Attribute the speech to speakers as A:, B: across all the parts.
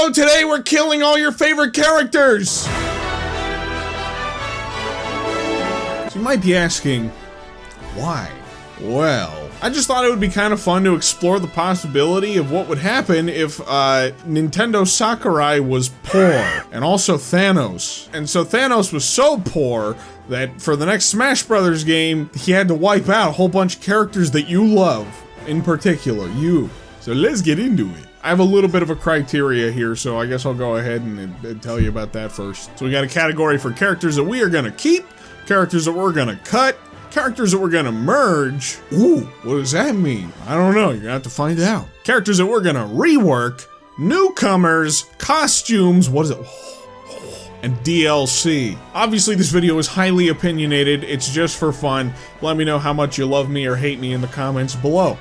A: So today we're killing all your favorite characters! So you might be asking, why? Well, I just thought it would be kind of fun to explore the possibility of what would happen if Nintendo Sakurai was poor, and also Thanos. And so Thanos was so poor that for the next Smash Brothers game, he had to wipe out a whole bunch of characters that you love, in particular, you. So let's get into it. I have a little bit of a criteria here, so I guess I'll go ahead and tell you about that first. So we got a category for characters that we are gonna keep, characters that we're gonna cut, characters that we're gonna merge. Ooh, what does that mean? I don't know, you're gonna have to find out. Characters that we're gonna rework, newcomers, costumes, what is it? And DLC. Obviously this video is highly opinionated, it's just for fun. Let me know how much you love me or hate me in the comments below.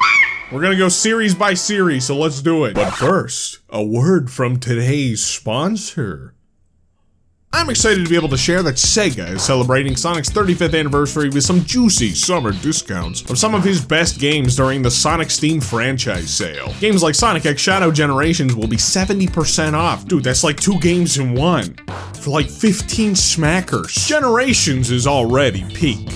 A: We're gonna go series by series, so let's do it. But first, a word from today's sponsor. I'm excited to be able to share that Sega is celebrating Sonic's 35th anniversary with some juicy summer discounts of some of his best games during the Sonic Steam franchise sale. Games like Sonic X Shadow Generations will be 70% off. Dude, that's like 2 games in one. For like 15 smackers. Generations is already peak.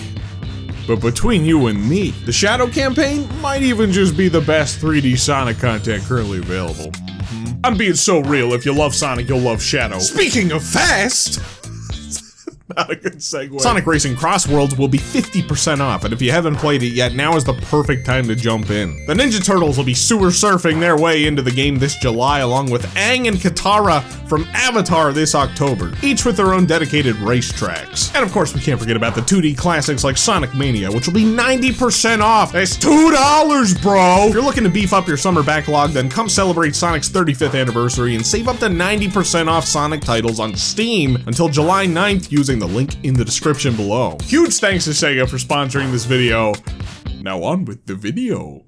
A: But between you and me, the Shadow campaign might even just be the best 3D Sonic content currently available. I'm being so real, if you love Sonic, you'll love Shadow. Speaking of fast! Not a good segue. Sonic Racing Cross Worlds will be 50% off, and if you haven't played it yet, now is the perfect time to jump in. The Ninja Turtles will be sewer surfing their way into the game this July, along with Aang and Katara from Avatar this October, each with their own dedicated racetracks. And of course, we can't forget about the 2D classics like Sonic Mania, which will be 90% off. That's $2, bro! If you're looking to beef up your summer backlog, then come celebrate Sonic's 35th anniversary and save up to 90% off Sonic titles on Steam until July 9th using the link in the description below. Huge thanks to Sega for sponsoring this video. Now on with the video.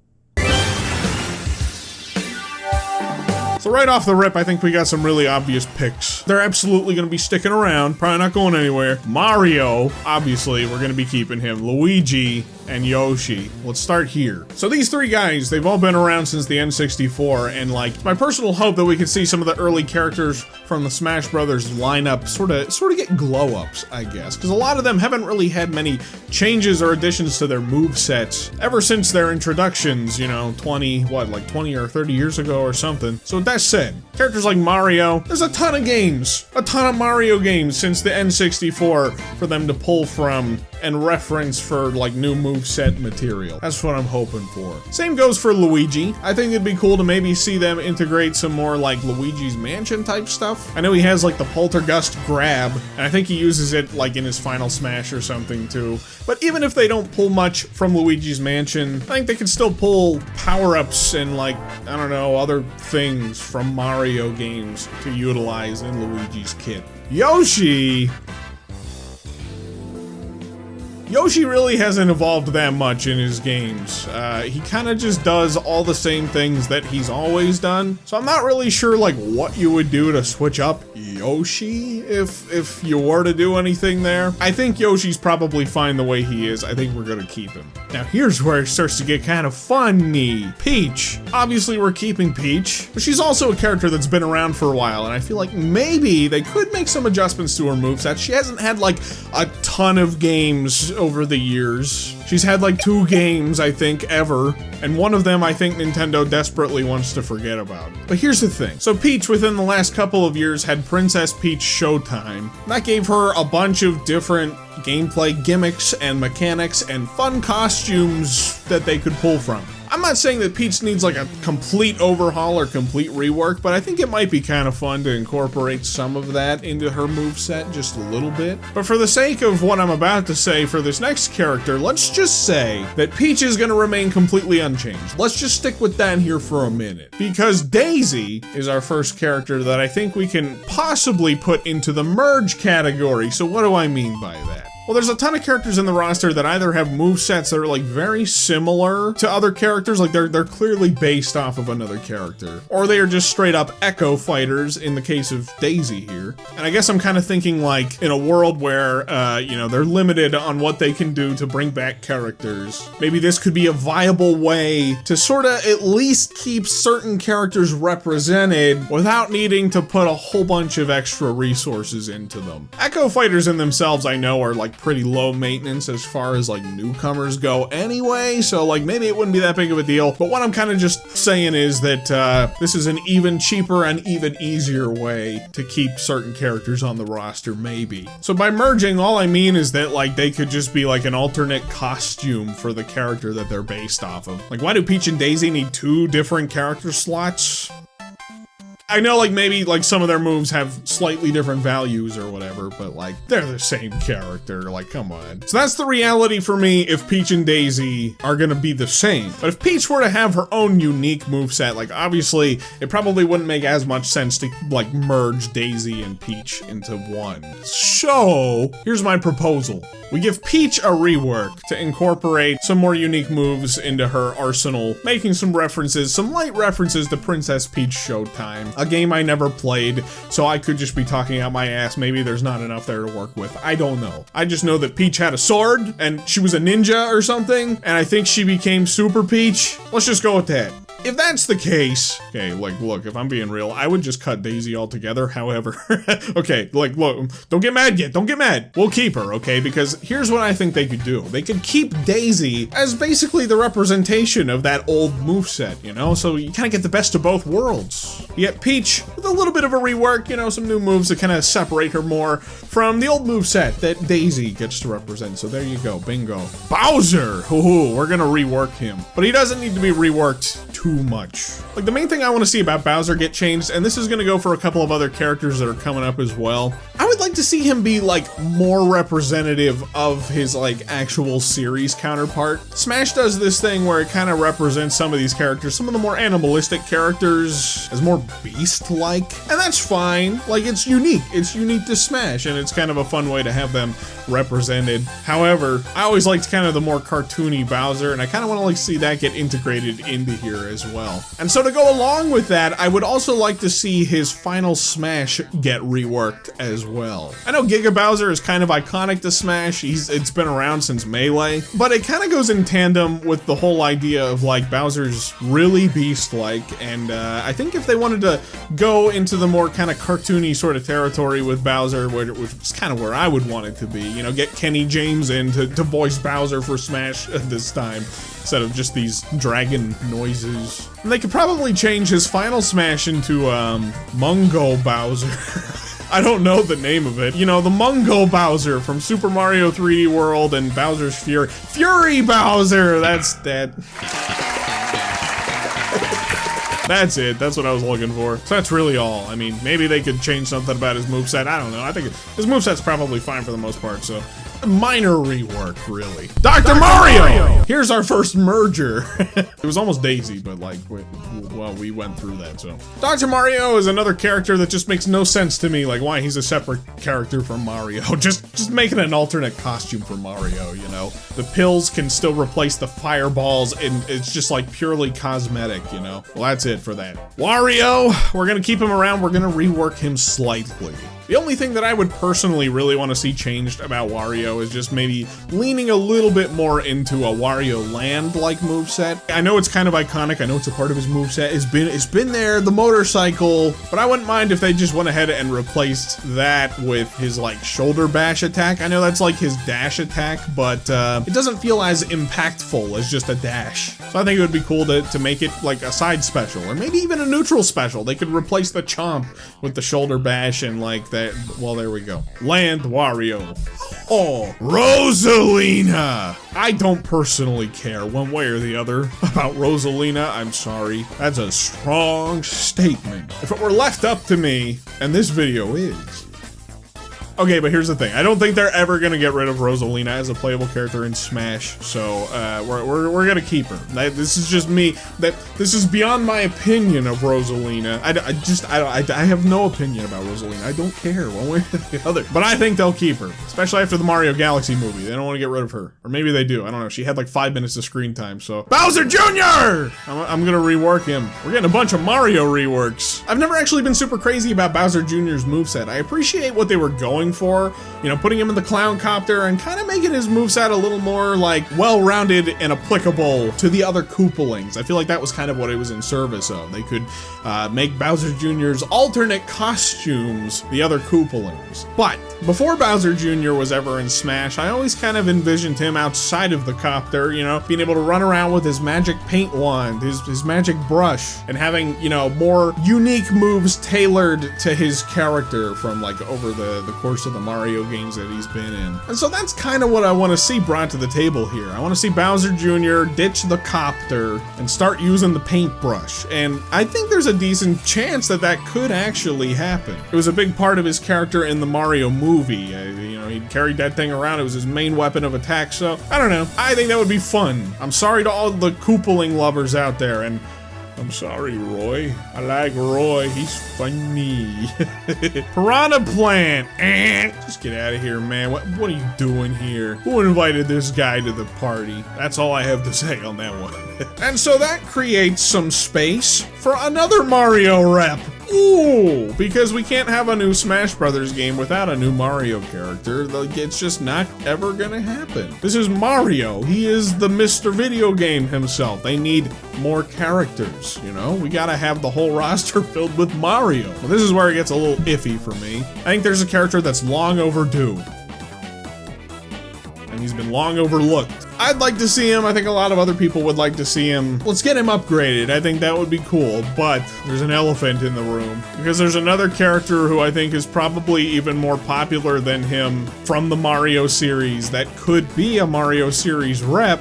A: So right off the rip, I think we got some really obvious picks. They're absolutely gonna be sticking around, probably not going anywhere. Mario, obviously, we're gonna be keeping him. Luigi, and Yoshi. Let's start here. So these 3 guys, they've all been around since the N64, and like, my personal hope that we could see some of the early characters from the Smash Brothers lineup sort of get glow-ups, I guess, because a lot of them haven't really had many changes or additions to their movesets ever since their introductions, you know, 20 or 30 years ago or something. So with that said, characters like Mario, there's a ton of Mario games since the N64 for them to pull from and reference for like new moveset material. That's what I'm hoping for. Same goes for Luigi. I think it'd be cool to maybe see them integrate some more like Luigi's Mansion type stuff. I know he has like the Poltergust grab, and I think he uses it like in his final Smash or something too. But even if they don't pull much from Luigi's Mansion, I think they can still pull power-ups and like, I don't know, other things from Mario games to utilize in Luigi's kit. Yoshi really hasn't evolved that much in his games. He kind of just does all the same things that he's always done. So I'm not really sure like what you would do to switch up Yoshi if you were to do anything there. I think Yoshi's probably fine the way he is. I think we're gonna keep him. Now here's where it starts to get kind of funny. Peach. Obviously we're keeping Peach, but she's also a character that's been around for a while, and I feel like maybe they could make some adjustments to her moveset. She hasn't had like a ton of games over the years. She's had like 2 games, I think, ever, and one of them I think Nintendo desperately wants to forget about. But here's the thing. So Peach within the last couple of years had Princess Peach Showtime. That gave her a bunch of different gameplay gimmicks and mechanics and fun costumes that they could pull from. I'm not saying that Peach needs like a complete overhaul or complete rework, but I think it might be kind of fun to incorporate some of that into her moveset just a little bit. But for the sake of what I'm about to say for this next character, let's just say that Peach is gonna remain completely unchanged. Let's just stick with that here for a minute. Because Daisy is our first character that I think we can possibly put into the merge category. So what do I mean by that? Well, there's a ton of characters in the roster that either have movesets that are like very similar to other characters, like they're clearly based off of another character, or they are just straight up Echo fighters in the case of Daisy here. And I guess I'm kind of thinking like in a world where, you know, they're limited on what they can do to bring back characters. Maybe this could be a viable way to sort of at least keep certain characters represented without needing to put a whole bunch of extra resources into them. Echo fighters in themselves, I know, are like pretty low maintenance as far as like newcomers go anyway, so like maybe it wouldn't be that big of a deal. But what I'm kind of just saying is that this is an even cheaper and even easier way to keep certain characters on the roster, maybe. So by merging, all I mean is that like they could just be like an alternate costume for the character that they're based off of. Like, why do Peach and Daisy need 2 different character slots? I know like maybe like some of their moves have slightly different values or whatever, but like they're the same character, like come on. So that's the reality for me if Peach and Daisy are gonna be the same. But if Peach were to have her own unique moveset, like obviously it probably wouldn't make as much sense to like merge Daisy and Peach into one. So here's my proposal. We give Peach a rework to incorporate some more unique moves into her arsenal, making some references, some light references to Princess Peach Showtime, a game I never played, so I could just be talking out my ass. Maybe there's not enough there to work with. I don't know. I just know that Peach had a sword, and she was a ninja or something, and I think she became Super Peach. Let's just go with that. If that's the case, okay, like, look, if I'm being real, I would just cut Daisy altogether. However, okay, like, look, don't get mad yet. Don't get mad. We'll keep her, okay? Because here's what I think they could do. They could keep Daisy as basically the representation of that old moveset, you know? So you kind of get the best of both worlds. You get Peach with a little bit of a rework, you know, some new moves that kind of separate her more from the old moveset that Daisy gets to represent. So there you go, bingo. Bowser, ooh, we're gonna rework him. But he doesn't need to be reworked too much. Like, the main thing I want to see about Bowser get changed, and this is going to go for a couple of other characters that are coming up as well, I would like to see him be like more representative of his like actual series counterpart. Smash does this thing where it kind of represents some of these characters, some of the more animalistic characters, as more beast-like, and that's fine. Like, it's unique to Smash, and it's kind of a fun way to have them represented. However, I always liked kind of the more cartoony Bowser, and I kind of want to like see that get integrated into here as well. And so to go along with that, I would also like to see his final Smash get reworked as well. I know Giga Bowser is kind of iconic to Smash, it's been around since Melee, but it kind of goes in tandem with the whole idea of like Bowser's really beast-like, and I think if they wanted to go into the more kind of cartoony sort of territory with Bowser, which is kind of where I would want it to be, you know, get Kenny James in to voice Bowser for Smash this time, instead of just these dragon noises. And they could probably change his final Smash into, Mungo Bowser. I don't know the name of it. You know, the Mungo Bowser from Super Mario 3D World and Bowser's Fury. Fury Bowser! That's that. That's it. That's what I was looking for. So that's really all. I mean, maybe they could change something about his moveset. I don't know. I think his moveset's probably fine for the most part, so. Minor rework, really. Dr. Mario! Here's our first merger. It was almost Daisy, but like, well, we went through that, so. Dr. Mario is another character that just makes no sense to me, like why he's a separate character from Mario. Just making an alternate costume for Mario, you know? The pills can still replace the fireballs, and it's just like purely cosmetic, you know? Well, that's it for that. Wario, we're gonna keep him around, we're gonna rework him slightly. The only thing that I would personally really want to see changed about Wario is just maybe leaning a little bit more into a Wario Land-like moveset. I know it's kind of iconic, I know it's a part of his moveset, it's been there, the motorcycle, but I wouldn't mind if they just went ahead and replaced that with his like shoulder bash attack. I know that's like his dash attack, but it doesn't feel as impactful as just a dash. So I think it would be cool to make it like a side special, or maybe even a neutral special. They could replace the chomp with the shoulder bash and like that. Well, there we go. Land Wario. Oh, Rosalina! I don't personally care one way or the other about Rosalina, I'm sorry. That's a strong statement. If it were left up to me, and this video is, Okay, but here's the thing. I don't think they're ever gonna get rid of Rosalina as a playable character in Smash, so we're gonna keep her. This is just me. This is beyond my opinion of Rosalina. I have no opinion about Rosalina. I don't care one way or the other. But I think they'll keep her, especially after the Mario Galaxy movie. They don't want to get rid of her, or maybe they do. I don't know. She had like 5 minutes of screen time. So Bowser Jr. I'm gonna rework him. We're getting a bunch of Mario reworks. I've never actually been super crazy about Bowser Jr.'s moveset. I appreciate what they were going for, you know, putting him in the clown copter and kind of making his moveset a little more like well-rounded and applicable to the other Koopalings. I feel like that was kind of what it was in service of. They could make Bowser Jr.'s alternate costumes the other Koopalings. But before Bowser Jr. was ever in Smash, I always kind of envisioned him outside of the copter, you know, being able to run around with his magic paint wand, his magic brush, and having, you know, more unique moves tailored to his character from like over the course of the Mario games that he's been in. And so that's kind of what I want to see brought to the table here. I want to see Bowser Jr. ditch the copter and start using the paintbrush. And I think there's a decent chance that that could actually happen. It was a big part of his character in the Mario movie. You know, he carried that thing around. It was his main weapon of attack. So I don't know. I think that would be fun. I'm sorry to all the Koopaling lovers out there, and I'm sorry, Roy. I like Roy. He's funny. Piranha Plant. Just get out of here, man. What are you doing here? Who invited this guy to the party? That's all I have to say on that one. And so that creates some space for another Mario rep. Ooh, because we can't have a new Smash Brothers game without a new Mario character. Like, it's just not ever gonna happen. This is Mario. He is the Mr. Video Game himself. They need more characters, you know? We gotta have the whole roster filled with Mario. Well, this is where it gets a little iffy for me. I think there's a character that's long overdue. And he's been long overlooked. I'd like to see him. I think a lot of other people would like to see him. Let's get him upgraded. I think that would be cool, but there's an elephant in the room. Because there's another character who I think is probably even more popular than him from the Mario series that could be a Mario series rep,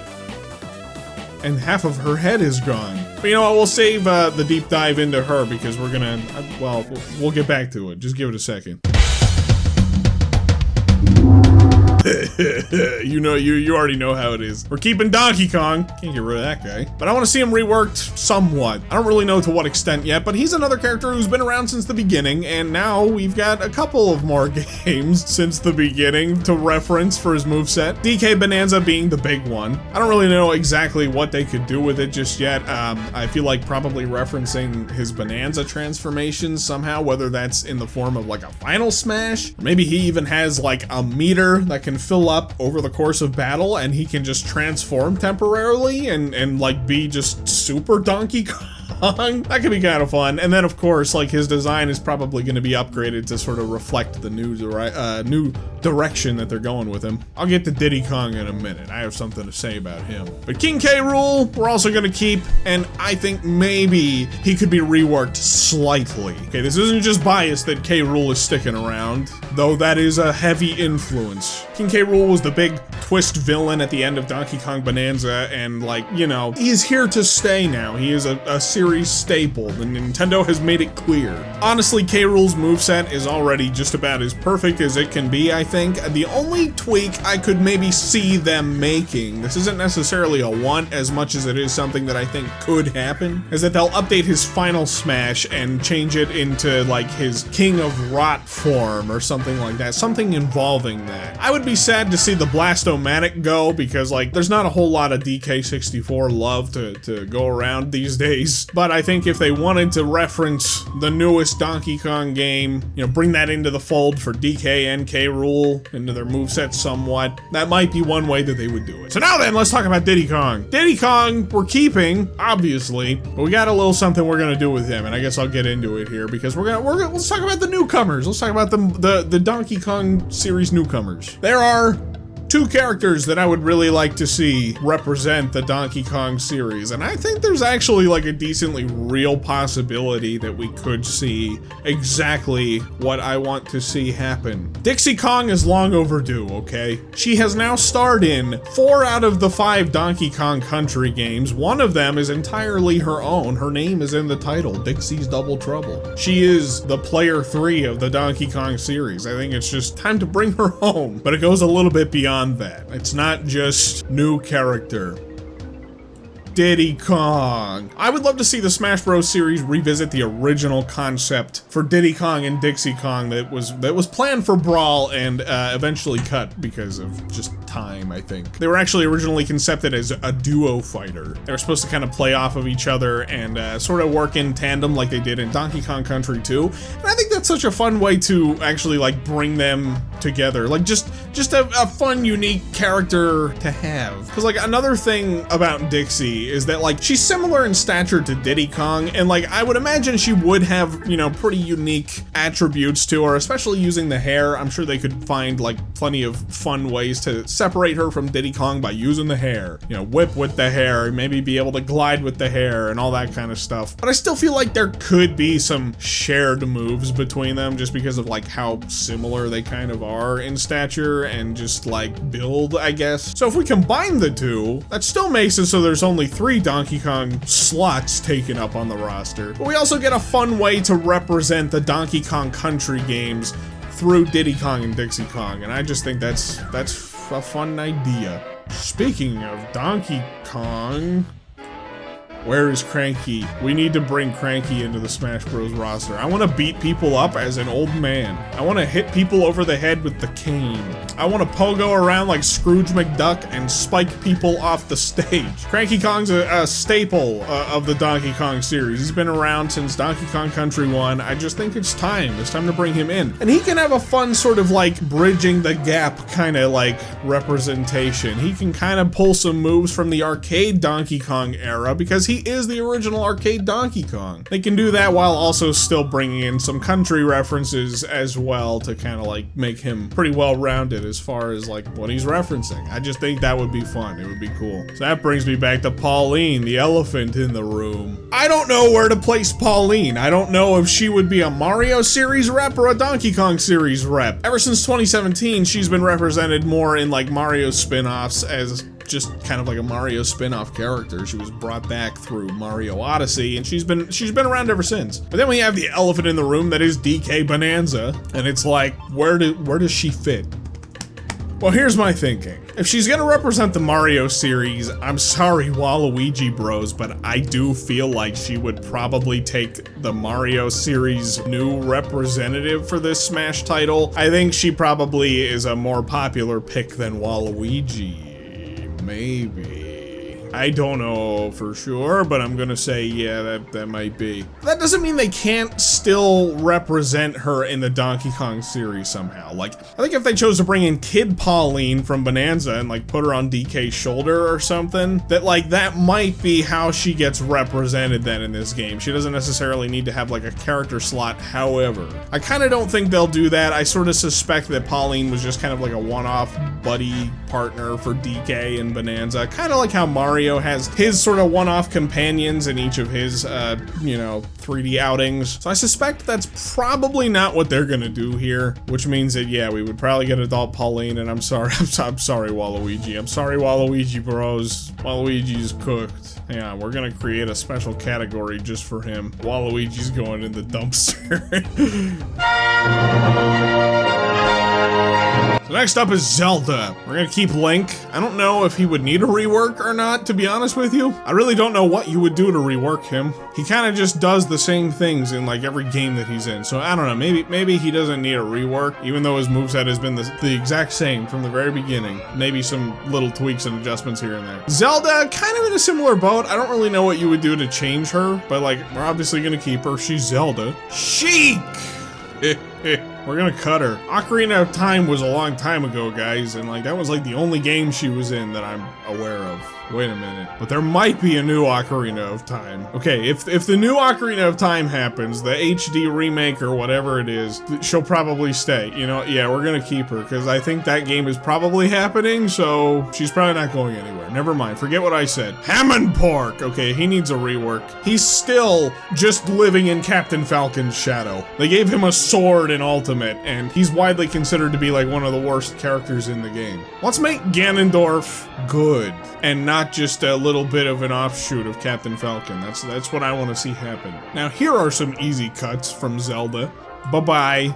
A: and half of her head is gone. But you know what, we'll save the deep dive into her because we're gonna, well, we'll get back to it. Just give it a second. You know, you already know how it is. We're keeping Donkey Kong. Can't get rid of that guy. But I want to see him reworked somewhat. I don't really know to what extent yet, but he's another character who's been around since the beginning, and now we've got a couple of more games since the beginning to reference for his moveset. DK Bonanza being the big one. I don't really know exactly what they could do with it just yet. I feel like probably referencing his Bonanza transformation somehow, whether that's in the form of like a final smash, or maybe he even has like a meter that can fill up over the course of battle and he can just transform temporarily and like be just super Donkey Kong. That could be kind of fun. And then of course, like, his design is probably going to be upgraded to sort of reflect the new direction that they're going with him. I'll get to Diddy Kong in a minute. I have something to say about him. But King K. Rool, we're also going to keep, and I think maybe he could be reworked slightly. Okay, this isn't just bias that K. Rool is sticking around, though that is a heavy influence. King K. Rool was the big twist villain at the end of Donkey Kong Bonanza, and like, you know, he's here to stay now. He is a series staple, and Nintendo has made it clear. Honestly, K. Rool's moveset is already just about as perfect as it can be, I think. The only tweak I could maybe see them making, this isn't necessarily a want as much as it is something that I think could happen, is that they'll update his final smash and change it into like his King of Rot form or something like that, something involving that. I would be sad to see the Blastomatic go, because like there's not a whole lot of DK64 love to go around these days. But I think if they wanted to reference the newest Donkey Kong game, you know, bring that into the fold for DK and K. Rool into their moveset somewhat, that might be one way that they would do it. So now then, let's talk about Diddy Kong. Diddy Kong, we're keeping, obviously, but we got a little something we're gonna do with him, and I guess I'll get into it here because let's talk about the newcomers. Let's talk about the Donkey Kong series newcomers. There are two characters that I would really like to see represent the Donkey Kong series, and I think there's actually like a decently real possibility that we could see exactly what I want to see happen. Dixie Kong is long overdue, okay? She has now starred in 4 out of the 5 Donkey Kong Country games. One of them is entirely her own. Her name is in the title, Dixie's Double Trouble. She is the player 3 of the Donkey Kong series. I think it's just time to bring her home, but it goes a little bit beyond that. It's not just new character. Diddy Kong. I would love to see the Smash Bros. Series revisit the original concept for Diddy Kong and Dixie Kong that was planned for Brawl and eventually cut because of just time, I think. They were actually originally concepted as a duo fighter. They were supposed to kind of play off of each other and sort of work in tandem like they did in Donkey Kong Country 2. And I think that's such a fun way to actually like bring them together. Like just a fun, unique character to have. Because like another thing about Dixie is that like she's similar in stature to Diddy Kong, and like I would imagine she would have, you know, pretty unique attributes to her, especially using the hair. I'm sure they could find like plenty of fun ways to separate her from Diddy Kong by using the hair. You know, whip with the hair, maybe be able to glide with the hair and all that kind of stuff. But I still feel like there could be some shared moves between them just because of like how similar they kind of are in stature and just like build, I guess. So if we combine the two, that still makes it so there's only 3 Donkey Kong slots taken up on the roster. But we also get a fun way to represent the Donkey Kong Country games through Diddy Kong and Dixie Kong, and I just think that's a fun idea. Speaking of Donkey Kong, where is Cranky? We need to bring Cranky into the Smash Bros. Roster. I want to beat people up as an old man. I want to hit people over the head with the cane. I want to pogo around like Scrooge McDuck and spike people off the stage. Cranky Kong's a staple of the Donkey Kong series. He's been around since Donkey Kong Country 1. I just think it's time. It's time to bring him in. And he can have a fun sort of like bridging the gap kind of like representation. He can kind of pull some moves from the arcade Donkey Kong era because he is the original arcade Donkey Kong. They can do that while also still bringing in some country references as well to kind of like make him pretty well rounded as far as like what he's referencing. I just think that would be fun. It would be cool. So that brings me back to Pauline, the elephant in the room. I don't know where to place Pauline. I don't know if she would be a Mario series rep or a Donkey Kong series rep. Ever since 2017, she's been represented more in like Mario spin-offs as just kind of like a Mario spin-off character. She was brought back through Mario Odyssey, and she's been around ever since. But then we have the elephant in the room that is DK Bonanza, and it's like, where does she fit? Well, here's my thinking. If she's gonna represent the Mario series, I'm sorry, Waluigi bros, but I do feel like she would probably take the Mario series new representative for this Smash title. I think she probably is a more popular pick than Waluigi. Maybe. I don't know for sure, but I'm gonna say, yeah, that might be. That doesn't mean they can't still represent her in the Donkey Kong series somehow. Like, I think if they chose to bring in Kid Pauline from Bonanza and like put her on DK's shoulder or something, that like that might be how she gets represented then in this game. She doesn't necessarily need to have like a character slot. However, I kind of don't think they'll do that. I sort of suspect that Pauline was just kind of like a one-off buddy partner for DK and Bonanza, kind of like how Mario has his sort of one-off companions in each of his, you know, 3D outings. So I suspect that's probably not what they're gonna do here, which means that, yeah, we would probably get adult Pauline, and I'm sorry, I'm sorry, Waluigi. I'm sorry, Waluigi bros. Waluigi's cooked. Yeah, we're gonna create a special category just for him. Waluigi's going in the dumpster. So next up is Zelda. We're gonna keep Link. I don't know if he would need a rework or not, to be honest with you. I really don't know what you would do to rework him. He kind of just does the same things in like every game that he's in. So I don't know, maybe he doesn't need a rework, even though his moveset has been the exact same from the very beginning. Maybe some little tweaks and adjustments here and there. Zelda, kind of in a similar boat. I don't really know what you would do to change her, but like, we're obviously gonna keep her. She's Zelda. Sheik! We're gonna cut her. Ocarina of Time was a long time ago, guys, and like that was like the only game she was in that I'm aware of. Wait a minute. But there might be a new Ocarina of Time. Okay, if the new Ocarina of Time happens, the HD remake or whatever it is, she'll probably stay. You know, yeah, we're gonna keep her, because I think that game is probably happening, so she's probably not going anywhere. Never mind, forget what I said. Hammond Pork! Okay, he needs a rework. He's still just living in Captain Falcon's shadow. They gave him a sword in Ultimate, and he's widely considered to be like one of the worst characters in the game. Let's make Ganondorf good, and not just a little bit of an offshoot of Captain Falcon. That's what I want to see happen. Now, here are some easy cuts from Zelda. Bye-bye.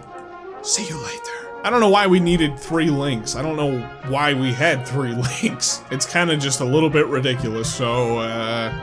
A: See you later. I don't know why we needed 3 links. I don't know why we had 3 links. It's kind of just a little bit ridiculous, so,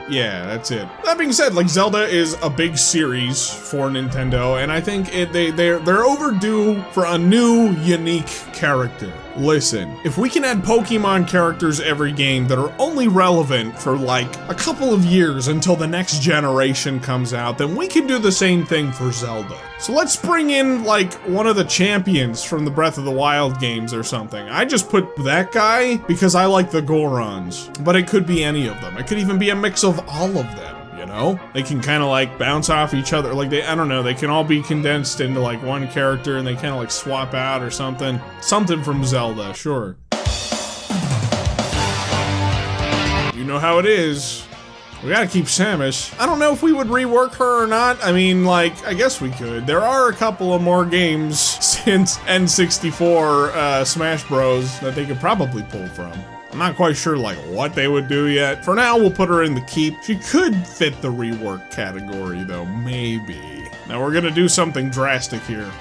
A: yeah, that's it. That being said, like, Zelda is a big series for Nintendo, and I think they're overdue for a new, unique character. Listen, if we can add Pokemon characters every game that are only relevant for like a couple of years until the next generation comes out, then we can do the same thing for Zelda. So let's bring in like one of the champions from the Breath of the Wild games or something. I just put that guy because I like the Gorons, but it could be any of them. It could even be a mix of all of them. You know? They can kind of like bounce off each other. Like I don't know, they can all be condensed into like one character and they kind of like swap out or something. Something from Zelda, sure. You know how it is. We gotta keep Samus. I don't know if we would rework her or not. I mean, like, I guess we could. There are a couple of more games since N64 Smash Bros. That they could probably pull from. I'm not quite sure like what they would do yet. For now, we'll put her in the keep. She could fit the rework category though, maybe. Now we're gonna do something drastic here.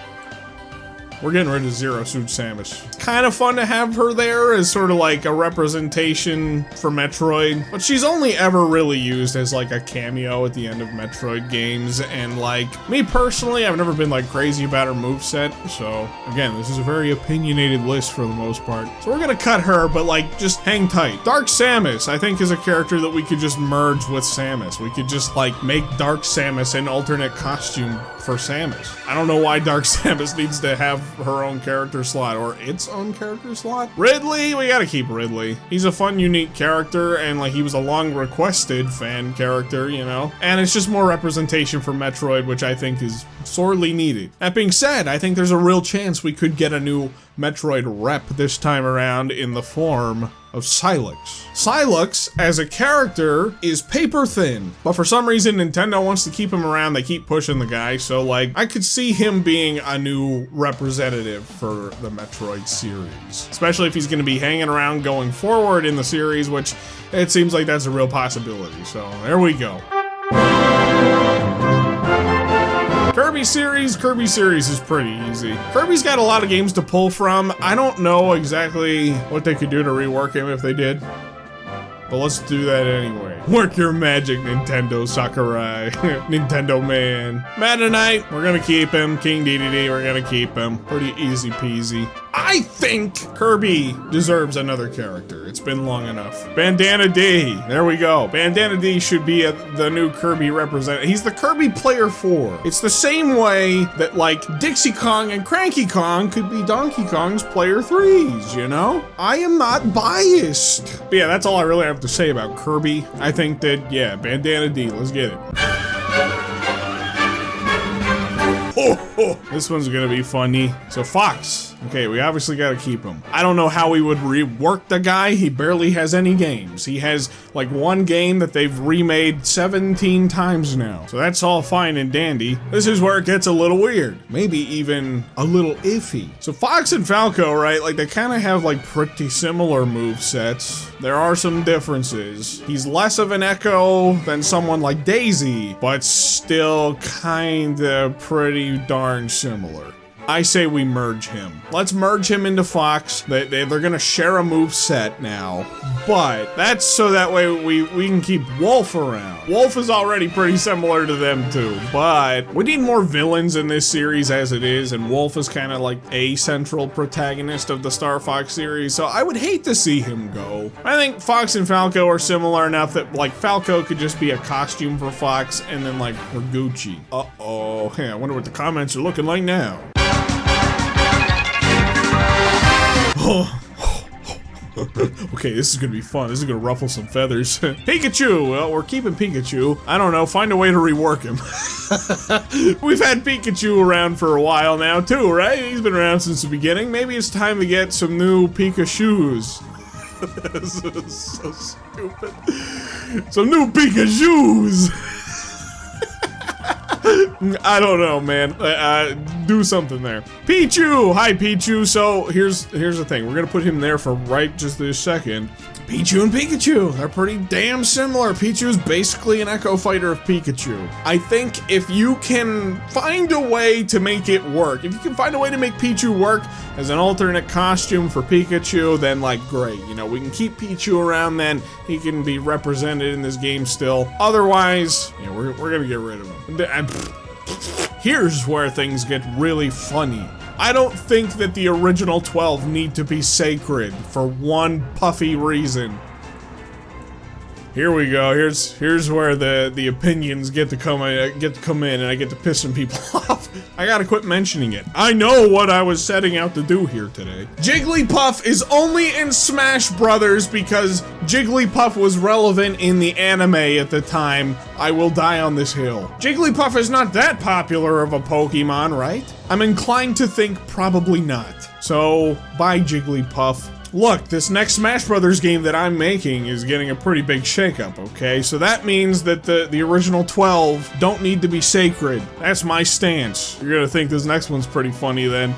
A: We're getting rid of Zero Suit Samus. It's kind of fun to have her there as sort of like a representation for Metroid, but she's only ever really used as like a cameo at the end of Metroid games, and like, me personally, I've never been like crazy about her moveset, so again, this is a very opinionated list for the most part. So we're gonna cut her, but like, just hang tight. Dark Samus, I think, is a character that we could just merge with Samus. We could just like make Dark Samus an alternate costume for Samus. I don't know why Dark Samus needs to have her own character slot, or its own character slot. Ridley, we gotta keep Ridley. He's a fun, unique character, and like he was a long requested fan character, you know? And it's just more representation for Metroid, which I think is sorely needed. That being said, I think there's a real chance we could get a new Metroid rep this time around in the form of Sylux. Sylux, as a character, is paper thin, but for some reason Nintendo wants to keep him around. They keep pushing the guy, so like, I could see him being a new representative for the Metroid series, especially if he's going to be hanging around going forward in the series, which it seems like that's a real possibility. So there we go. Kirby series is pretty easy. Kirby's got a lot of games to pull from. I don't know exactly what they could do to rework him if they did, but let's do that anyway. Work your magic, Nintendo Sakurai. Nintendo man. Meta Knight, we're gonna keep him. King Dedede, we're gonna keep him. Pretty easy peasy. I think Kirby deserves another character. It's been long enough. Bandana D, there we go. Bandana D should be the new Kirby representative. He's the Kirby player 4. It's the same way that like Dixie Kong and Cranky Kong could be Donkey Kong's player 3s, you know? I am not biased. But yeah, that's all I really have to say about Kirby. I think that, yeah, Bandana D, let's get it. This one's gonna be funny. So Fox. Okay, we obviously gotta keep him. I don't know how we would rework the guy. He barely has any games. He has like one game that they've remade 17 times now. So that's all fine and dandy. This is where it gets a little weird. Maybe even a little iffy. So Fox and Falco, right? Like they kind of have like pretty similar movesets. There are some differences. He's less of an Echo than someone like Daisy, but still kinda pretty darn similar. I say we merge him. Let's merge him into Fox. They're gonna share a move set now, but that's so that way we can keep Wolf around. Wolf is already pretty similar to them too, but we need more villains in this series as it is, and Wolf is kind of like a central protagonist of the Star Fox series, so I would hate to see him go. I think Fox and Falco are similar enough that like Falco could just be a costume for Fox, and then like we're Gucci. Uh-oh, hey, I wonder what the comments are looking like now. Okay, this is gonna be fun. This is gonna ruffle some feathers. Pikachu! Well, we're keeping Pikachu. I don't know, find a way to rework him. We've had Pikachu around for a while now, too, right? He's been around since the beginning. Maybe it's time to get some new Pikachus. This is so stupid. Some new Pikachus! I don't know, man. Do something there. Pichu! Hi, Pichu. So, here's the thing. We're gonna put him there for right just this second. Pichu and Pikachu, they're pretty damn similar. Pichu's basically an Echo Fighter of Pikachu. I think if you can find a way to make it work, if you can find a way to make Pichu work as an alternate costume for Pikachu, then like great. You know, we can keep Pichu around then. He can be represented in this game still. Otherwise, yeah, we're gonna get rid of him. Here's where things get really funny. I don't think that the original 12 need to be sacred for one puffy reason. Here we go. Here's where the opinions get to come in, and I get to piss some people off. I gotta quit mentioning it. I know what I was setting out to do here today. Jigglypuff is only in Smash Brothers because Jigglypuff was relevant in the anime at the time. I will die on this hill. Jigglypuff is not that popular of a Pokemon, right? I'm inclined to think probably not. So, bye Jigglypuff. Look, this next Smash Brothers game that I'm making is getting a pretty big shakeup, okay? So that means that the original 12 don't need to be sacred. That's my stance. You're gonna think this next one's pretty funny then.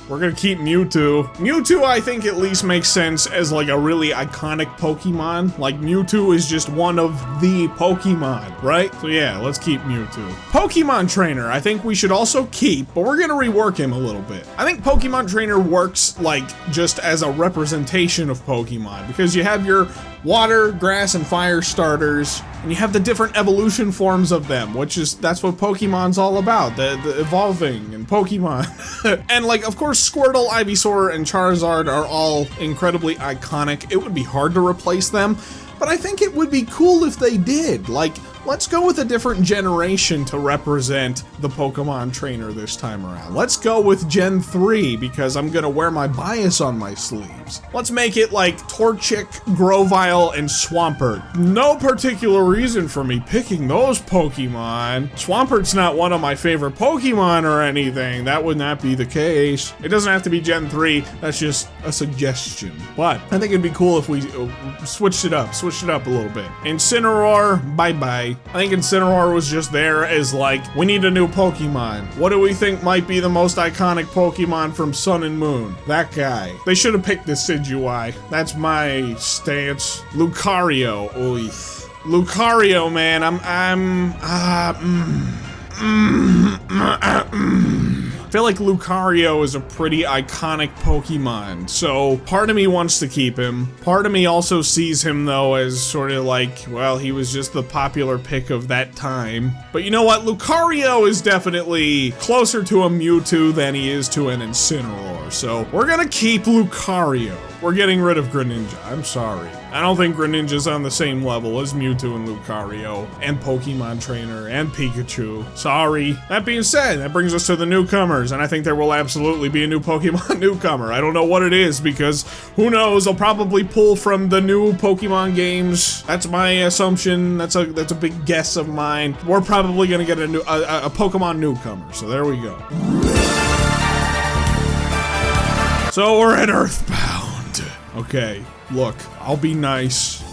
A: We're gonna keep Mewtwo. Mewtwo, I think, at least makes sense as like a really iconic Pokemon. Like, Mewtwo is just one of the Pokemon, right? So yeah, let's keep Mewtwo. Pokemon Trainer, I think we should also keep, but we're gonna rework him a little bit. I think Pokemon Trainer works like just as a representation of Pokemon, because you have your water, grass, and fire starters, and you have the different evolution forms of them, that's what Pokemon's all about, the evolving and Pokemon. And like, of course, Squirtle, Ivysaur, and Charizard are all incredibly iconic. It would be hard to replace them, but I think it would be cool if they did. Like, let's go with a different generation to represent the Pokemon Trainer this time around. Let's go with Gen 3, because I'm gonna wear my bias on my sleeves. Let's make it like Torchic, Grovyle, and Swampert. No particular reason for me picking those Pokemon. Swampert's not one of my favorite Pokemon or anything. That would not be the case. It doesn't have to be Gen 3, that's just a suggestion. But I think it'd be cool if we switched it up a little bit. Incineroar, bye-bye. I think Incineroar was just there as like, we need a new Pokemon. What do we think might be the most iconic Pokemon from Sun and Moon? That guy. They should have picked Decidueye. That's my stance. Lucario. Oy. Lucario, man. I feel like Lucario is a pretty iconic Pokemon, so part of me wants to keep him. Part of me also sees him, though, as sort of like, well, he was just the popular pick of that time. But you know what? Lucario is definitely closer to a Mewtwo than he is to an Incineroar, so we're gonna keep Lucario. We're getting rid of Greninja, I'm sorry. I don't think Greninja's on the same level as Mewtwo and Lucario, and Pokemon Trainer, and Pikachu. Sorry. That being said, that brings us to the newcomers, and I think there will absolutely be a new Pokemon newcomer. I don't know what it is, because who knows, they'll probably pull from the new Pokemon games. That's my assumption, that's a big guess of mine. We're probably gonna get a Pokemon newcomer, so there we go. So we're at Earthbound. Okay, look, I'll be nice.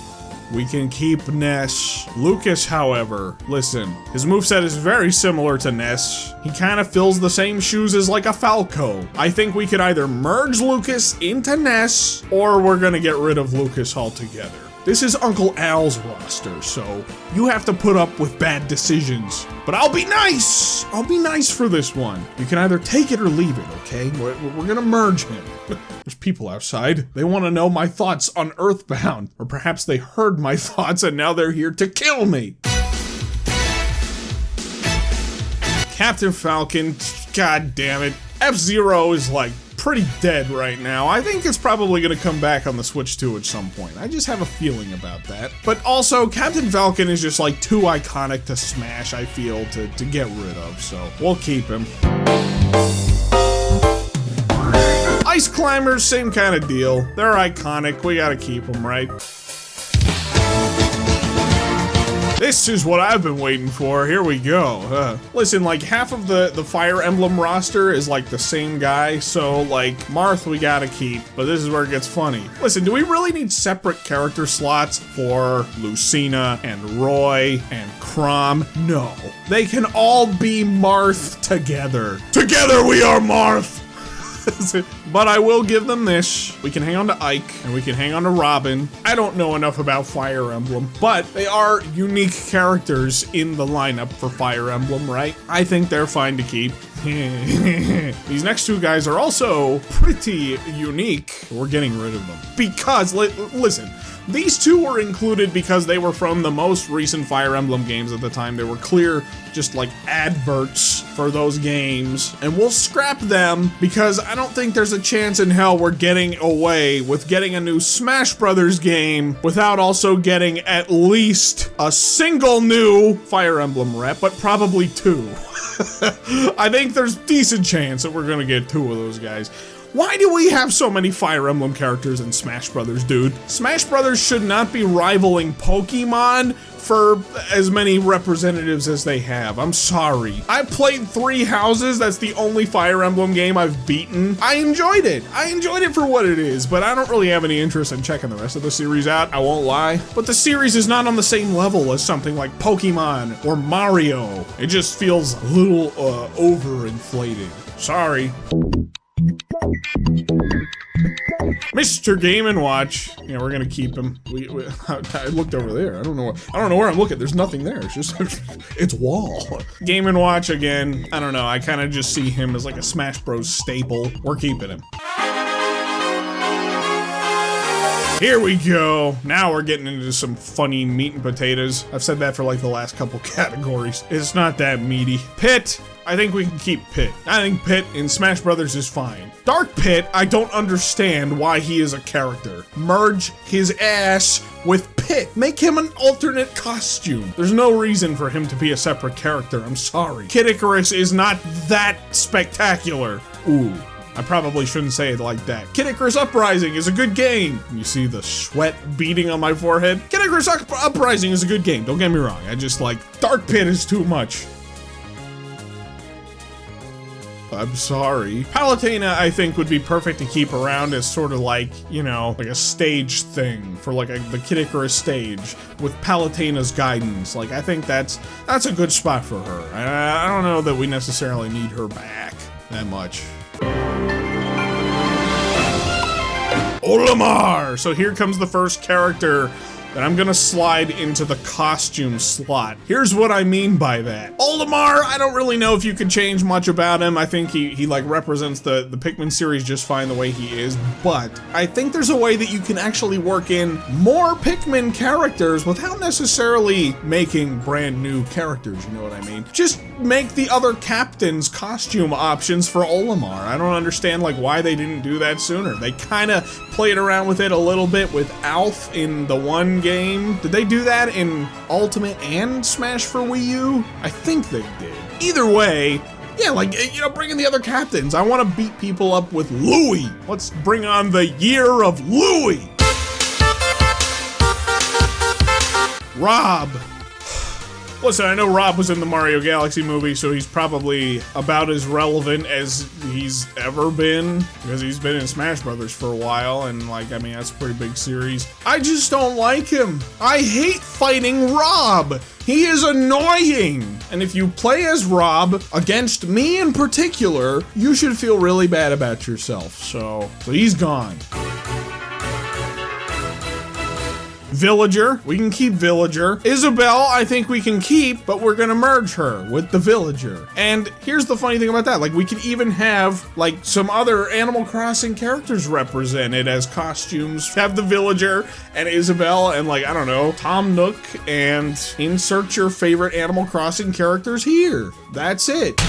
A: We can keep Ness. Lucas, however, listen, his moveset is very similar to Ness. He kind of fills the same shoes as like a Falco. I think we could either merge Lucas into Ness, or we're gonna get rid of Lucas altogether. This is Uncle Al's roster, so you have to put up with bad decisions. But I'll be nice! I'll be nice for this one. You can either take it or leave it, okay? We're gonna merge him. There's people outside. They want to know my thoughts on Earthbound. Or perhaps they heard my thoughts and now they're here to kill me. Captain Falcon, god damn it. F-Zero is like pretty dead right now. I think it's probably gonna come back on the Switch 2 at some point. I just have a feeling about that. But also, Captain Falcon is just like too iconic to Smash, I feel, to get rid of, so we'll keep him. Ice Clown! climbers, same kind of deal. They're iconic. We gotta keep them, right? This is what I've been waiting for. Here we go. Listen, like half of the Fire Emblem roster is like the same guy, so like Marth we gotta keep, but this is where it gets funny. Listen, do we really need separate character slots for Lucina and Roy and Chrom? No. They can all be Marth together. Together we are Marth! But I will give them this. We can hang on to Ike, and we can hang on to Robin. I don't know enough about Fire Emblem, but they are unique characters in the lineup for Fire Emblem, right? I think they're fine to keep. These next two guys are also pretty unique. We're getting rid of them. Because, listen, these two were included because they were from the most recent Fire Emblem games at the time. They were clear, just like adverts for those games. And we'll scrap them because I don't think there's a chance in hell we're getting away with getting a new Smash Brothers game without also getting at least a single new Fire Emblem rep, but probably two. I think there's decent chance that we're gonna get two of those guys. Why do we have so many Fire Emblem characters in Smash Brothers, dude? Smash Brothers should not be rivaling Pokemon for as many representatives as they have. I'm sorry. I played 3 Houses. That's the only Fire Emblem game I've beaten. I enjoyed it. I enjoyed it for what it is, but I don't really have any interest in checking the rest of the series out. I won't lie. But the series is not on the same level as something like Pokemon or Mario. It just feels a little overinflated. Sorry. Mr. Game & Watch. Yeah, we're gonna keep him. I looked over there. I don't know where I'm looking. There's nothing there. It's just it's wall. Game & Watch again. I don't know. I kind of just see him as like a Smash Bros staple. We're keeping him. Here we go. Now we're getting into some funny meat and potatoes. I've said that for like the last couple categories. It's not that meaty. Pit. I think we can keep Pit. I think Pit in Smash Brothers is fine. Dark Pit, I don't understand why he is a character. Merge his ass with Pit. Make him an alternate costume. There's no reason for him to be a separate character. I'm sorry. Kid Icarus is not that spectacular. Ooh. I probably shouldn't say it like that. Kid Icarus Uprising is a good game. You see the sweat beading on my forehead? Kid Icarus Uprising is a good game. Don't get me wrong. I just like Dark Pit is too much. I'm sorry. Palutena, I think, would be perfect to keep around as sort of like, you know, like a stage thing for like the Kid Icarus stage with Palutena's guidance. Like, I think that's a good spot for her. I don't know that we necessarily need her back that much. Olimar! So here comes the first character that I'm gonna slide into the costume slot. Here's what I mean by that. Olimar, I don't really know if you could change much about him. I think he like represents the Pikmin series just fine the way he is, but I think there's a way that you can actually work in more Pikmin characters without necessarily making brand new characters, you know what I mean? Just make the other captains costume options for Olimar. I don't understand like why they didn't do that sooner. They kind of played around with it a little bit with Alf in the one game. Did they do that in Ultimate and Smash for Wii U? I think they did. Either way, yeah, like, you know, bring in the other captains. I want to beat people up with Louie. Let's bring on the year of Louie. Rob. Listen, I know Rob was in the Mario Galaxy movie, so he's probably about as relevant as he's ever been, because he's been in Smash Brothers for a while, and like, I mean, that's a pretty big series. I just don't like him. I hate fighting Rob. He is annoying. And if you play as Rob against me in particular, you should feel really bad about yourself. So he's gone. Villager, we can keep Villager. Isabelle, I think we can keep, but we're gonna merge her with the Villager. And here's the funny thing about that, like we could even have like some other Animal Crossing characters represented as costumes. Have the Villager and Isabelle and like, I don't know, Tom Nook, and insert your favorite Animal Crossing characters here. That's it.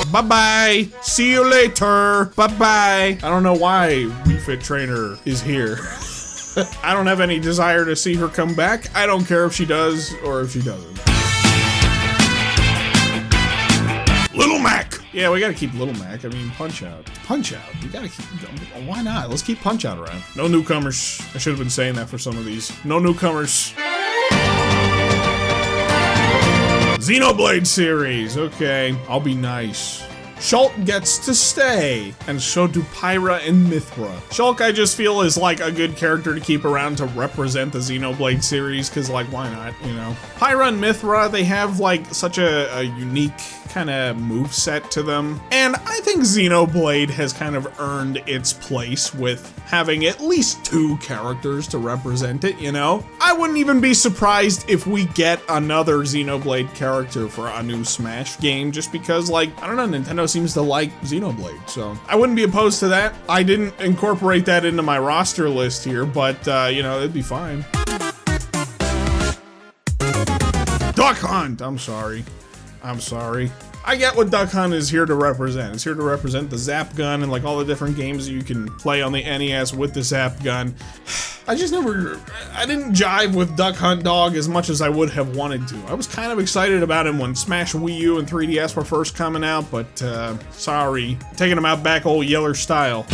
A: Bye-bye. See you later. Bye-bye. I don't know why Wii Fit Trainer is here. I don't have any desire to see her come back. I don't care if she does or if she doesn't. Little Mac. Yeah, we gotta keep Little Mac. I mean, Punch-Out. Punch-Out. We gotta keep... Why not? Let's keep Punch-Out around. No newcomers. I should have been saying that for some of these. No newcomers. Xenoblade series. Okay, I'll be nice. Shulk gets to stay, and so do Pyra and Mithra. Shulk, I just feel, is like a good character to keep around to represent the Xenoblade series, because, like, why not, you know? Pyra and Mithra, they have, like, such a unique kind of moveset to them, and I think Xenoblade has kind of earned its place with having at least 2 characters to represent it, you know? I wouldn't even be surprised if we get another Xenoblade character for a new Smash game, just because, like, I don't know, Nintendo seems to like Xenoblade, so I wouldn't be opposed to that. I didn't incorporate that into my roster list here, but, you know, it'd be fine. Duck Hunt! I'm sorry. I get what Duck Hunt is here to represent. It's here to represent the Zap Gun and like all the different games you can play on the NES with the Zap Gun. I didn't jive with Duck Hunt Dog as much as I would have wanted to. I was kind of excited about him when Smash Wii U and 3DS were first coming out, but sorry. Taking him out back old Yeller style.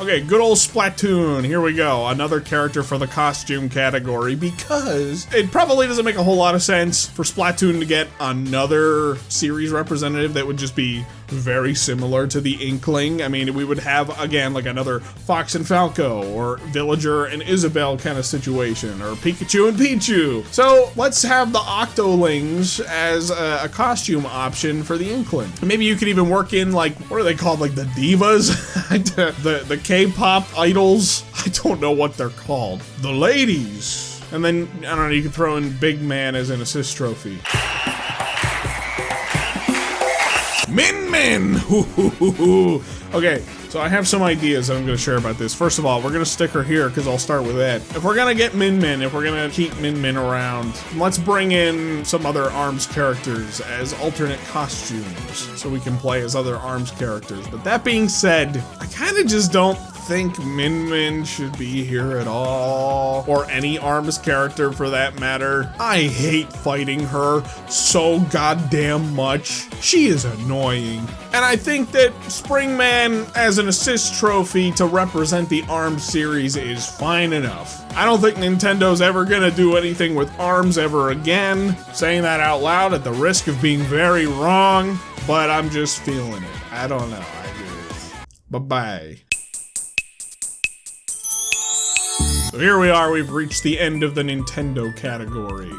A: Okay, good old Splatoon. Here we go. Another character for the costume category, because it probably doesn't make a whole lot of sense for Splatoon to get another series representative that would just be very similar to the Inkling. I mean, we would have, again, like another Fox and Falco, or Villager and Isabelle kind of situation, or Pikachu and Pichu. So let's have the Octolings as a costume option for the Inkling. Maybe you could even work in, like, what are they called, like the divas? the K-pop idols? I don't know what they're called. The ladies. And then, I don't know, you could throw in Big Man as an assist trophy. Min Min! Okay, so I have some ideas that I'm going to share about this. First of all, we're going to stick her here because I'll start with that. If we're going to get Min Min, if we're going to keep Min Min around, let's bring in some other ARMS characters as alternate costumes so we can play as other ARMS characters. But that being said, I kind of just don't think Min Min should be here at all, or any ARMS character for that matter. I hate fighting her so goddamn much. She is annoying. And I think that Springman as an assist trophy to represent the ARMS series is fine enough. I don't think Nintendo's ever gonna do anything with ARMS ever again. Saying that out loud at the risk of being very wrong, but I'm just feeling it. I don't know. Bye-bye. So here we are, we've reached the end of the Nintendo category,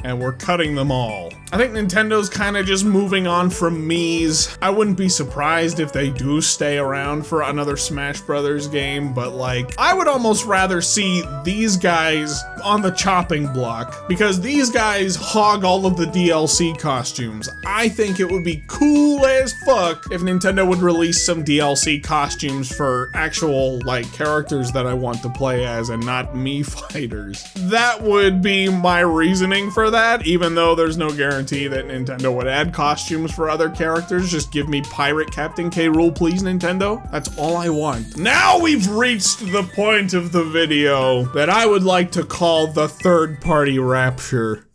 A: and we're cutting them all. I think Nintendo's kind of just moving on from Mii's. I wouldn't be surprised if they do stay around for another Smash Brothers game, but like, I would almost rather see these guys on the chopping block, because these guys hog all of the DLC costumes. I think it would be cool as fuck if Nintendo would release some DLC costumes for actual, like, characters that I want to play as and not Mii fighters. That would be my reasoning for that, even though there's no guarantee that Nintendo would add costumes for other characters. Just give me Pirate Captain K. Rool, please, Nintendo. That's all I want. Now we've reached the point of the video that I would like to call the third-party rapture.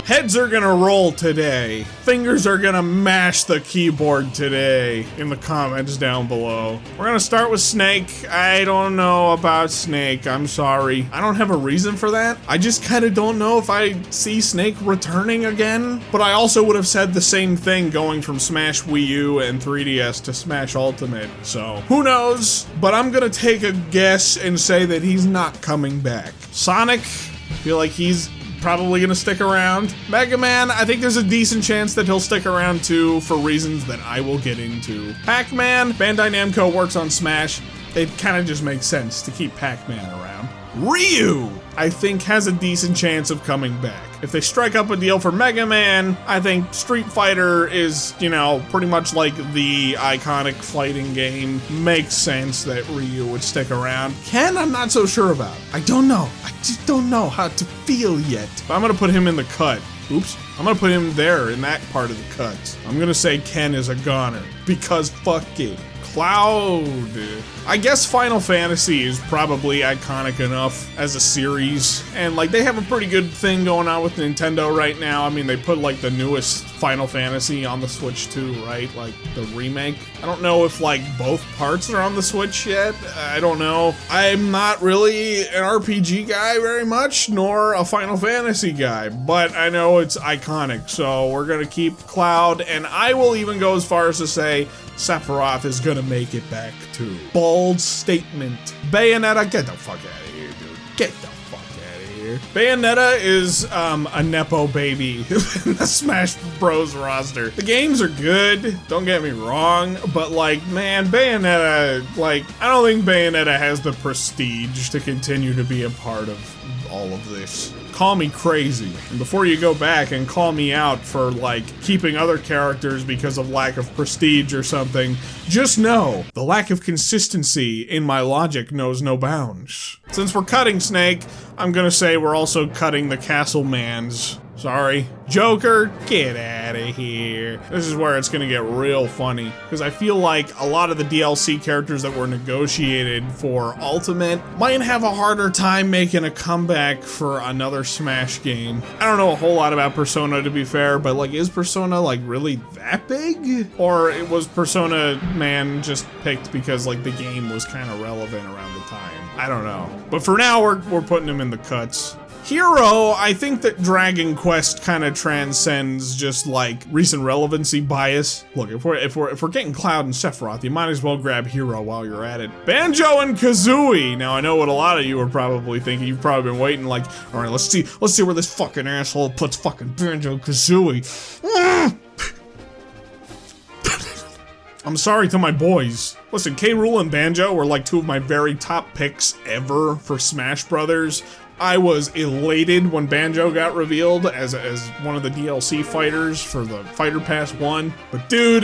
A: Heads are gonna roll today. Fingers are gonna mash the keyboard today in the comments down below. We're gonna start with Snake. I don't know about Snake. I'm sorry. I don't have a reason for that. I just kind of don't know if I see Snake returning again. But I also would have said the same thing going from Smash Wii U and 3DS to Smash Ultimate. So who knows? But I'm gonna take a guess and say that he's not coming back. Sonic, I feel like he's probably gonna stick around. Mega Man, I think there's a decent chance that he'll stick around too, for reasons that I will get into. Pac-Man, Bandai Namco works on Smash. It kind of just makes sense to keep Pac-Man around. Ryu, I think, has a decent chance of coming back. If they strike up a deal for Mega Man, I think Street Fighter is, you know, pretty much like the iconic fighting game. Makes sense that Ryu would stick around. Ken, I'm not so sure about. I don't know. I just don't know how to feel yet. But I'm gonna put him in the cut. Oops. I'm gonna put him there in that part of the cut. I'm gonna say Ken is a goner, because fuck it. Cloud. I guess Final Fantasy is probably iconic enough as a series, and like they have a pretty good thing going on with Nintendo right now. I mean, they put like the newest Final Fantasy on the Switch too, right? Like the remake. I don't know if like both parts are on the Switch yet. I don't know. I'm not really an RPG guy very much, nor a Final Fantasy guy, but I know it's iconic, so we're gonna keep Cloud, and I will even go as far as to say Sephiroth is gonna make it back too. Bold statement. Bayonetta, get the fuck out of here, dude. Get the fuck out of here. Bayonetta is a Nepo baby in the Smash Bros roster. The games are good, don't get me wrong, but like, man, Bayonetta, like, I don't think Bayonetta has the prestige to continue to be a part of all of this. Call me crazy. And before you go back and call me out for like keeping other characters because of lack of prestige or something, just know the lack of consistency in my logic knows no bounds. Since we're cutting Snake, I'm gonna say we're also cutting the Castle Mans. Sorry. Joker, get out of here. This is where it's gonna get real funny, because I feel like a lot of the DLC characters that were negotiated for Ultimate might have a harder time making a comeback for another Smash game. I don't know a whole lot about Persona, to be fair, but like, is Persona like really that big? Or it was Persona Man just picked because like the game was kind of relevant around the time? I don't know. But for now, we're putting him in the cuts. Hero, I think that Dragon Quest kind of transcends just like recent relevancy bias. Look, if we're getting Cloud and Sephiroth, you might as well grab Hero while you're at it. Banjo and Kazooie. Now I know what a lot of you are probably thinking. You've probably been waiting like, all right, let's see where this fucking asshole puts fucking Banjo and Kazooie. I'm sorry to my boys. Listen, K. Rool and Banjo were like two of my very top picks ever for Smash Brothers. I was elated when Banjo got revealed as one of the DLC fighters for the Fighter Pass 1. But dude,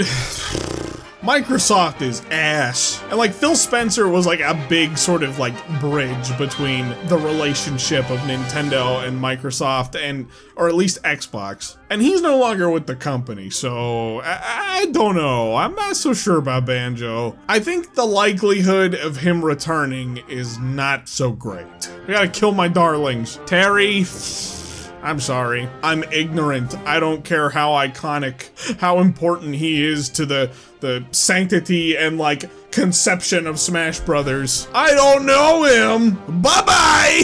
A: Microsoft is ass. And like Phil Spencer was like a big sort of like bridge between the relationship of Nintendo and Microsoft, and or at least Xbox. And he's no longer with the company, so I don't know. I'm not so sure about Banjo. I think the likelihood of him returning is not so great. We gotta kill my darlings. Terry, I'm sorry. I'm ignorant. I don't care how iconic, how important he is to the sanctity and like conception of Smash Brothers. I don't know him. Bye-bye.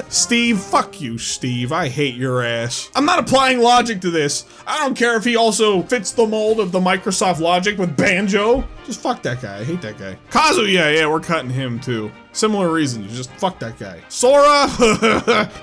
A: Steve, fuck you, Steve. I hate your ass. I'm not applying logic to this. I don't care if he also fits the mold of the Microsoft logic with Banjo. Just fuck that guy. I hate that guy. Kazuya, yeah, we're cutting him too. Similar reasons, just fuck that guy. Sora,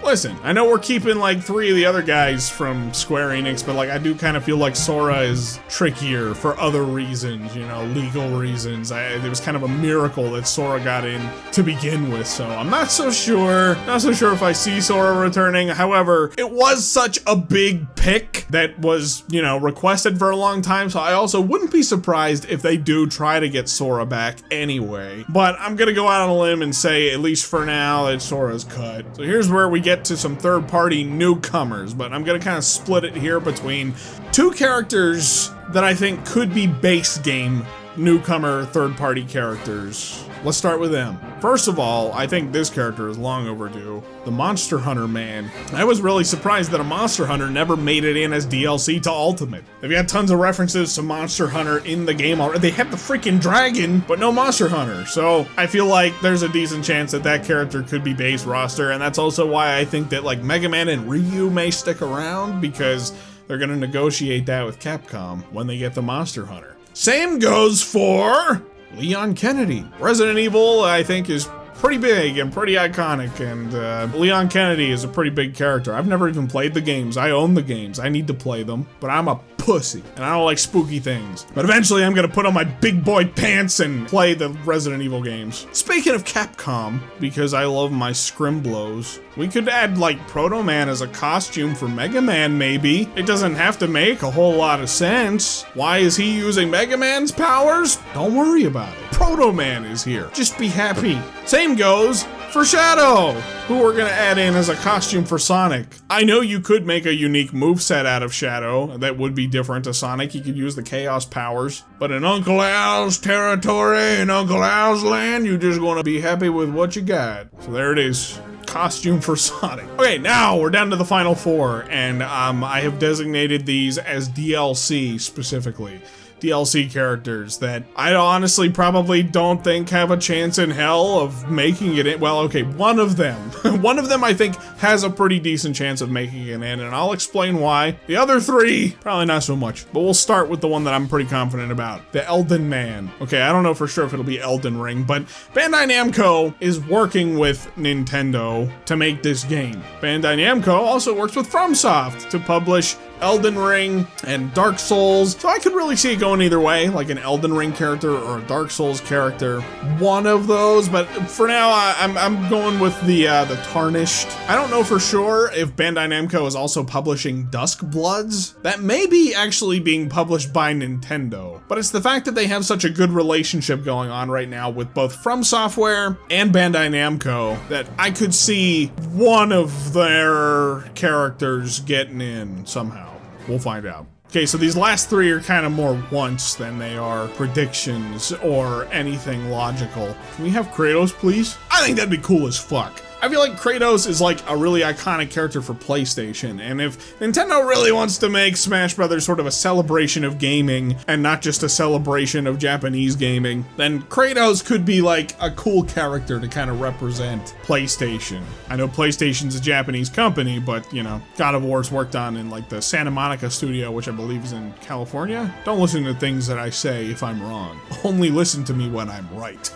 A: listen, I know we're keeping like 3 of the other guys from Square Enix, but like I do kind of feel like Sora is trickier for other reasons, you know, legal reasons. It was kind of a miracle that Sora got in to begin with, so I'm not so sure if I see Sora returning. However, it was such a big pick that was, you know, requested for a long time, so I also wouldn't be surprised if they do try to get Sora back anyway. But I'm gonna go out on a limb and say, at least for now, that Sora's cut. So here's where we get to some third-party newcomers, but I'm gonna kind of split it here between 2 characters that I think could be base game newcomer third-party characters. Let's start with them. First of all, I think this character is long overdue. The Monster Hunter man. I was really surprised that a Monster Hunter never made it in as DLC to Ultimate. They've got tons of references to Monster Hunter in the game already. They have the freaking dragon, but no Monster Hunter. So I feel like there's a decent chance that that character could be base roster, and that's also why I think that like Mega Man and Ryu may stick around, because they're gonna negotiate that with Capcom when they get the Monster Hunter. Same goes for Leon Kennedy. Resident Evil, I think, is pretty big and pretty iconic, and Leon Kennedy is a pretty big character. I've never even played the games. I own the games. I need to play them, but I'm a pussy, and I don't like spooky things. But eventually I'm gonna put on my big boy pants and play the Resident Evil games. Speaking of Capcom, because I love my scrimblows, we could add like Proto Man as a costume for Mega Man, maybe. It doesn't have to make a whole lot of sense. Why is he using Mega Man's powers? Don't worry about it. Proto Man is here. Just be happy. Same goes for Shadow, who we're gonna add in as a costume for Sonic. I know you could make a unique moveset out of Shadow that would be different to Sonic. He could use the Chaos powers. But in Uncle Al's territory, in Uncle Al's land, you're just gonna be happy with what you got. So there it is. Costume for Sonic. Okay, now we're down to the final 4, and I have designated these as DLC specifically. DLC characters that I honestly probably don't think have a chance in hell of making it in. Well, okay, one of them. One of them I think has a pretty decent chance of making it in, and I'll explain why. The other 3, probably not so much. But we'll start with the one that I'm pretty confident about. The Elden Man. Okay, I don't know for sure if it'll be Elden Ring, but Bandai Namco is working with Nintendo to make this game. Bandai Namco also works with FromSoft to publish Elden Ring and Dark Souls, so I could really see it going either way, like an Elden Ring character or a Dark Souls character. One of those, but for now, I'm going with the Tarnished. I don't know for sure if Bandai Namco is also publishing Dusk Bloods. That may be actually being published by Nintendo, but it's the fact that they have such a good relationship going on right now with both From Software and Bandai Namco that I could see one of their characters getting in somehow. We'll find out. Okay, so these last 3 are kind of more wants than they are predictions or anything logical. Can we have Kratos, please? I think that'd be cool as fuck. I feel like Kratos is like a really iconic character for PlayStation, and if Nintendo really wants to make Smash Brothers sort of a celebration of gaming and not just a celebration of Japanese gaming, then Kratos could be like a cool character to kind of represent PlayStation. I know PlayStation's a Japanese company, but you know, God of War's worked on in like the Santa Monica studio, which I believe is in California. Don't listen to things that I say if I'm wrong. Only listen to me when I'm right.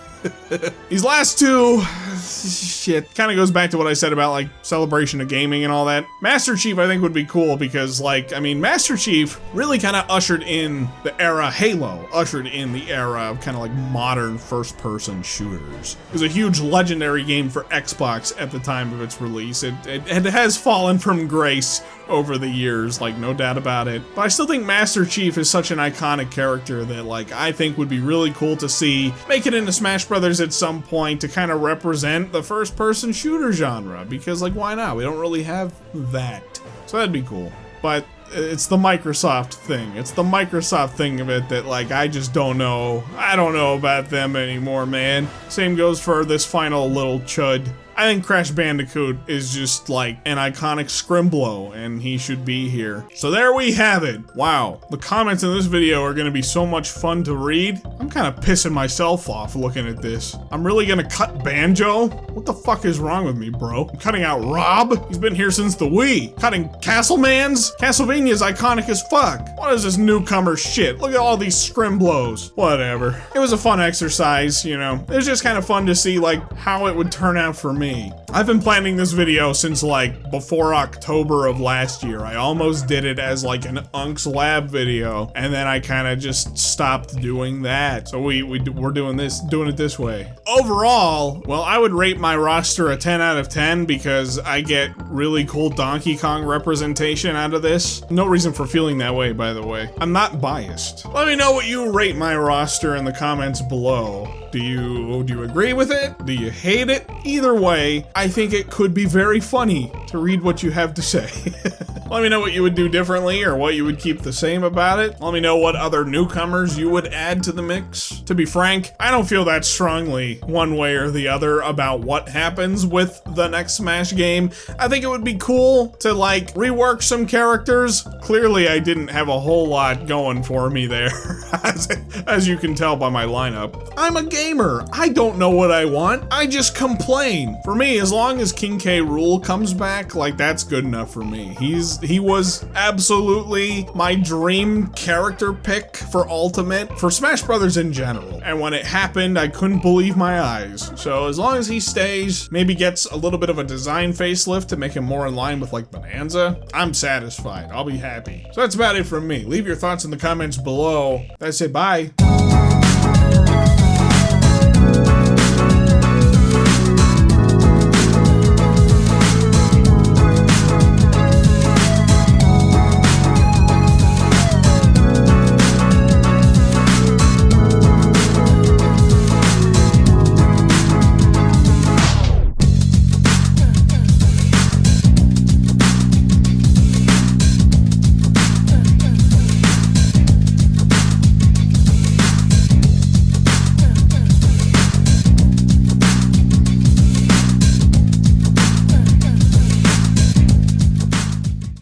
A: These last 2, shit, kind of goes back to what I said about like celebration of gaming and all that. Master Chief I think would be cool because like, I mean, Master Chief really kind of ushered in the era, Halo ushered in the era of kind of like modern first-person shooters. It was a huge legendary game for Xbox at the time of its release. It has fallen from grace over the years, like no doubt about it. But I still think Master Chief is such an iconic character that like I think would be really cool to see make it into Smash Brothers at some point to kind of represent the first-person shooter genre, because like why not? We don't really have that. So that'd be cool. But it's the Microsoft thing. It's the Microsoft thing of it that like I just don't know. I don't know about them anymore, man. Same goes for this final little chud. I think Crash Bandicoot is just like an iconic scrimblow and he should be here. So there we have it. Wow, the comments in this video are gonna be so much fun to read. I'm kind of pissing myself off looking at this. I'm really gonna cut Banjo? What the fuck is wrong with me, bro? I'm cutting out Rob? He's been here since the Wii. Cutting Castlemans? Castlevania's iconic as fuck. What is this newcomer shit? Look at all these scrimblows. Whatever. It was a fun exercise, you know. It was just kind of fun to see like how it would turn out for me. I've been planning this video since like before October of last year. I almost did it as like an Unks Lab video, and then I kind of just stopped doing that. So we're doing it this way. Overall, well, I would rate my roster a 10 out of 10 because I get really cool Donkey Kong representation out of this. No reason for feeling that way, by the way. I'm not biased. Let me know what you rate my roster in the comments below. Do you agree with it? Do you hate it? Either way, I think it could be very funny to read what you have to say. Let me know what you would do differently or what you would keep the same about it. Let me know what other newcomers you would add to the mix. To be frank, I don't feel that strongly one way or the other about what happens with the next Smash game. I think it would be cool to like rework some characters. Clearly I didn't have a whole lot going for me there, as you can tell by my lineup. I'm a gamer. I don't know what I want. I just complain. For me, as long as King K. Rool comes back, like that's good enough for me. He was absolutely my dream character pick for Ultimate, for Smash Brothers in general. And when it happened, I couldn't believe my eyes. So as long as he stays, maybe gets a little bit of a design facelift to make him more in line with like Bonanza, I'm satisfied. I'll be happy. So that's about it from me. Leave your thoughts in the comments below. That's it, bye.